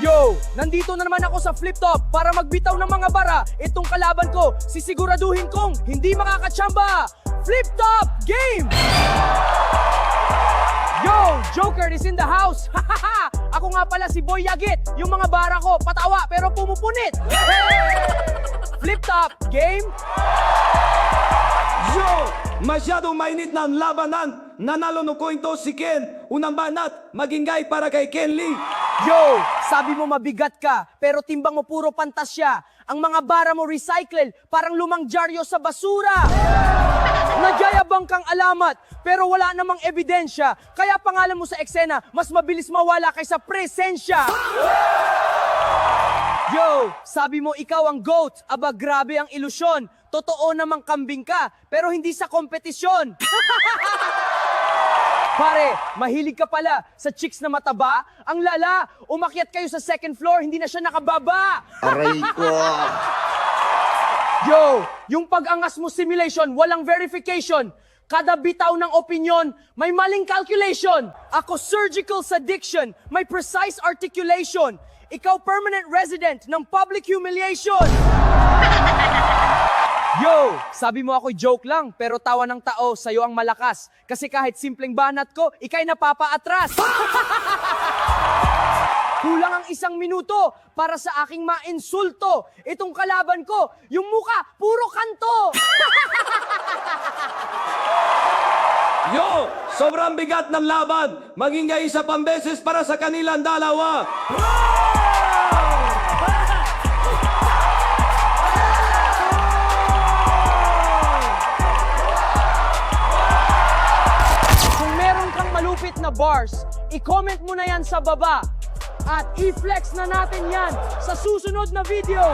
Yo! Nandito na naman ako sa Flip Top para magbitaw ng mga bara. Itong kalaban ko, sisiguraduhin kong hindi makakatsamba. Flip Top Game! Yo! Joker is in the house! Hahaha! Ako nga pala si Boy Yagit. Yung mga bara ko, patawa pero pumupunit. Hey! Flip Top Game! Yo! Masyadong mainit na ang labanan. Nanalo no coin toss si Ken. Unang banat, magingay para kay Ken Lee. Yo! Sabi mo mabigat ka, pero timbang mo puro pantasya. Ang mga bara mo recycle, parang lumang dyaryo sa basura. Nagyayabang kang alamat, pero wala namang ebidensya. Kaya pangalan mo sa eksena, mas mabilis mawala kaysa presensya. Yo! Sabi mo ikaw ang GOAT, aba grabe ang ilusyon. Totoo namang kambing ka, pero hindi sa kompetisyon. Pare, mahilig ka pala sa chicks na mataba? Ang lala, umakyat kayo sa second floor, hindi na siya nakababa. Aray ko. Yo, yung pag-angas mo simulation, walang verification. Kada bitaw ng opinion, may maling calculation. Ako surgical sa diction, may precise articulation. Ikaw permanent resident ng public humiliation. Yo! Sabi mo ako'y joke lang, pero tawa ng tao, sa'yo ang malakas. Kasi kahit simpleng banat ko, ika'y napapaatras. Kulang ang 1 minuto para sa aking mainsulto. Itong kalaban ko, yung muka, puro kanto. Yo! Sobrang bigat ng laban. Magingay isa pang beses para sa kanilang dalawa. Kung meron kang malupit na bars, i-comment mo na yan sa baba. At i-flex na natin yan sa susunod na video.